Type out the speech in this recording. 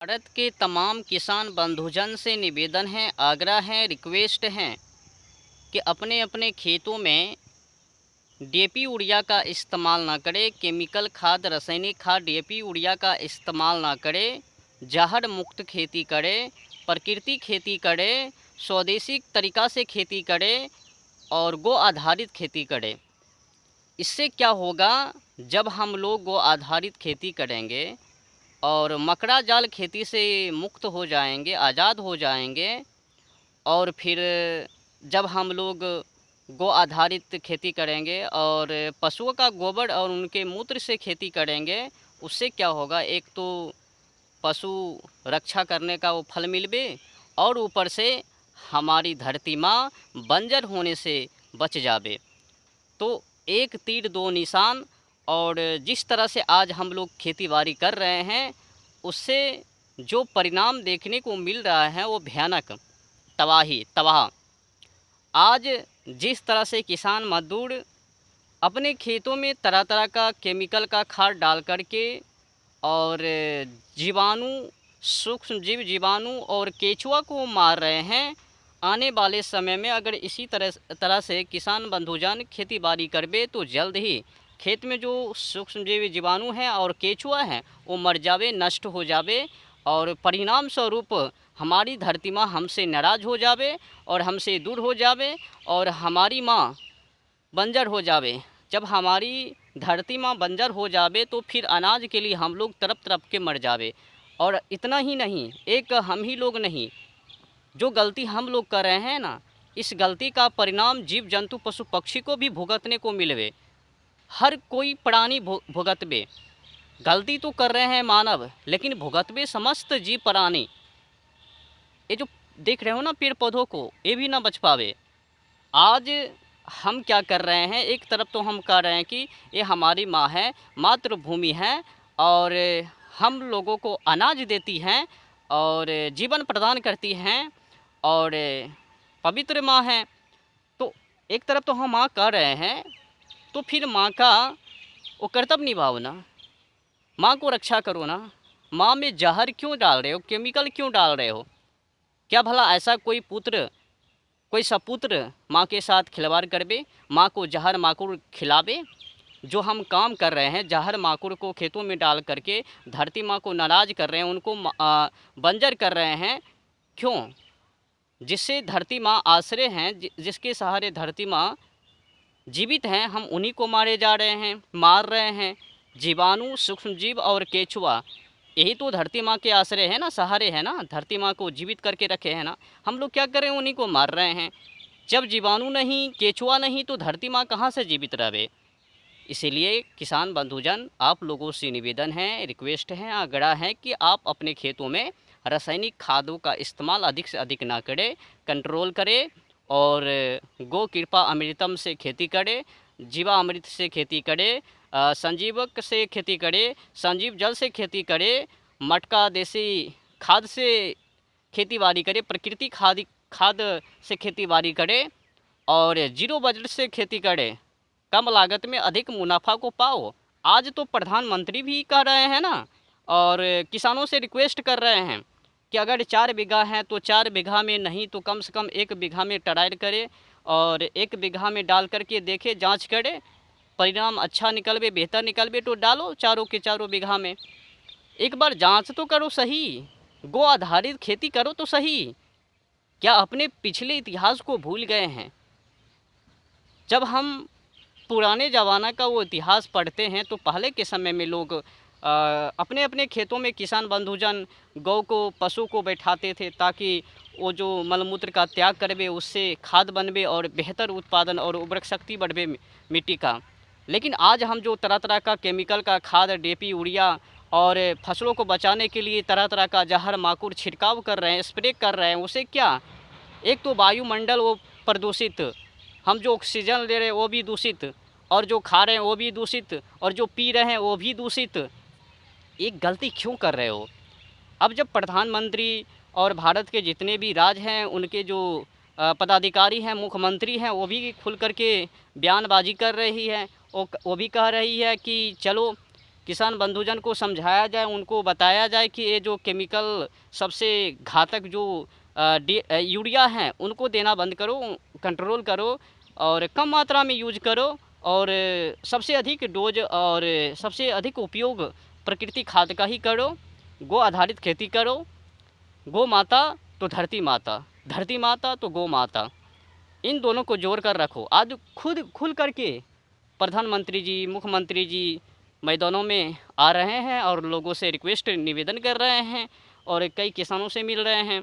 भारत के तमाम किसान बंधुजन से निवेदन है, आग्रह है, रिक्वेस्ट है कि अपने अपने खेतों में डीएपी यूरिया का इस्तेमाल ना करें। केमिकल खाद, रासायनिक खाद, डीएपी यूरिया का इस्तेमाल ना करें। जहर मुक्त खेती करें, प्रकृति खेती करें, स्वदेशी तरीक़ा से खेती करें और गो आधारित खेती करें। इससे क्या होगा, जब हम लोग गो आधारित खेती करेंगे और मकड़ा जाल खेती से मुक्त हो जाएंगे, आज़ाद हो जाएंगे, और फिर जब हम लोग गो आधारित खेती करेंगे और पशुओं का गोबर और उनके मूत्र से खेती करेंगे, उससे क्या होगा, एक तो पशु रक्षा करने का वो फल मिलबे और ऊपर से हमारी धरती माँ बंजर होने से बच जावे। तो एक तीर दो निशान। और जिस तरह से आज हम लोग खेती बाड़ी कर रहे हैं, उससे जो परिणाम देखने को मिल रहा है वो भयानक, तबाह। आज जिस तरह से किसान मजदूर अपने खेतों में तरह तरह का केमिकल का खाद डाल करके और जीवाणु, सूक्ष्म जीव जीवाणु और केचुआ को मार रहे हैं, आने वाले समय में अगर इसी तरह से किसान बंधुजन खेती बाड़ी करबे तो जल्द ही खेत में जो सूक्ष्म जीव जीवाणु हैं और केचुआ हैं वो मर जावे, नष्ट हो जावे, और परिणाम स्वरूप हमारी धरती माँ हमसे नाराज़ हो जावे और हमसे दूर हो जावे और हमारी माँ बंजर हो जावे। जब हमारी धरती माँ बंजर हो जावे तो फिर अनाज के लिए हम लोग तड़प तड़प के मर जावे। और इतना ही नहीं, एक हम ही लोग नहीं, जो गलती हम लोग कर रहे हैं ना, इस गलती का परिणाम जीव जंतु पशु पक्षी को भी भुगतने को मिलवे। हर कोई प्राणी भुगतबे। गलती तो कर रहे हैं मानव, लेकिन भुगतबे समस्त जीव प्राणी। ये जो देख रहे हो ना पेड़ पौधों को, ये भी ना बच पावे। आज हम क्या कर रहे हैं, एक तरफ तो हम कह रहे हैं कि ये हमारी माँ है, मातृभूमि है और हम लोगों को अनाज देती हैं और जीवन प्रदान करती हैं और पवित्र माँ है। तो एक तरफ तो हम माँ कह रहे हैं, तो फिर माँ का वो कर्तव्य निभाओ ना, माँ को रक्षा करो ना। माँ में जहर क्यों डाल रहे हो, केमिकल क्यों डाल रहे हो? क्या भला ऐसा कोई पुत्र, कोई सपुत्र माँ के साथ खिलवाड़ करबे, माँ को जहर माकुर खिलावे? जो हम काम कर रहे हैं, जहर माकुर को खेतों में डाल करके धरती माँ को नाराज़ कर रहे हैं, उनको बंजर कर रहे हैं। क्यों? जिससे धरती माँ आश्रय हैं, जिसके सहारे धरती माँ जीवित हैं, हम उन्हीं को मारे जा रहे हैं, मार रहे हैं। जीवाणु, सूक्ष्म जीव और केचुआ, यही तो धरती माँ के आश्रय है ना, सहारे है ना, धरती माँ को जीवित करके रखे हैं ना। हम लोग क्या करें, उन्हीं को मार रहे हैं। जब जीवाणु नहीं, केचुआ नहीं, तो धरती माँ कहाँ से जीवित रहे? इसीलिए किसान बंधुजन, आप लोगों से निवेदन है, रिक्वेस्ट है, आग्रह है कि आप अपने खेतों में रासायनिक खादों का इस्तेमाल अधिक से अधिक ना करें, कंट्रोल करें और गो कृपा अमृतम से खेती करें, जीवा अमृत से खेती करें, संजीवक से खेती करें, संजीव जल से खेती करें, मटका देसी खाद से खेती बाड़ी करें, प्रकृति खाद से खेती बाड़ी करें और जीरो बजट से खेती करें। कम लागत में अधिक मुनाफा को पाओ। आज तो प्रधानमंत्री भी कह रहे हैं ना, और किसानों से रिक्वेस्ट कर रहे हैं कि अगर 4 बीघा है तो 4 बीघा में नहीं तो कम से कम 1 बीघा में ट्रायल करे और 1 बीघा में डाल करके देखे, जांच करे, परिणाम अच्छा निकलवे, बेहतर निकलवे तो डालो चारों के चारों बीघा में। एक बार जांच तो करो सही, गो आधारित खेती करो तो सही। क्या अपने पिछले इतिहास को भूल गए हैं? जब हम पुराने ज़माना का वो इतिहास पढ़ते हैं तो पहले के समय में लोग अपने अपने खेतों में किसान बंधुजन गौ को, पशु को बैठाते थे ताकि वो जो मलमूत्र का त्याग करवे उससे खाद बनवे और बेहतर उत्पादन और उर्वरक शक्ति बढ़वे मिट्टी का। लेकिन आज हम जो तरह तरह का केमिकल का खाद, डीएपी, यूरिया और फसलों को बचाने के लिए तरह तरह का जहर माकुर छिड़काव कर रहे हैं, स्प्रे कर रहे हैं, उससे क्या, एक तो वायुमंडल वो प्रदूषित, हम जो ऑक्सीजन ले रहे हैं वो भी दूषित, और जो खा रहे हैं वो भी दूषित, और जो पी रहे हैं वो भी दूषित। एक गलती क्यों कर रहे हो? अब जब प्रधानमंत्री और भारत के जितने भी राज्य हैं उनके जो पदाधिकारी हैं, मुख्यमंत्री हैं, वो भी खुल करके बयानबाजी कर रही है। वो भी कह रही है कि चलो किसान बंधुजन को समझाया जाए, उनको बताया जाए कि ये जो केमिकल सबसे घातक जो यूरिया हैं उनको देना बंद करो, कंट्रोल करो और कम मात्रा में यूज करो और सबसे अधिक डोज और सबसे अधिक उपयोग प्रकृति खाद का ही करो। गो आधारित खेती करो। गो माता तो धरती माता, धरती माता तो गो माता, इन दोनों को जोड़ कर रखो। आज खुद खुल करके प्रधानमंत्री जी, मुख्यमंत्री जी मैदानों में आ रहे हैं और लोगों से रिक्वेस्ट निवेदन कर रहे हैं और कई किसानों से मिल रहे हैं।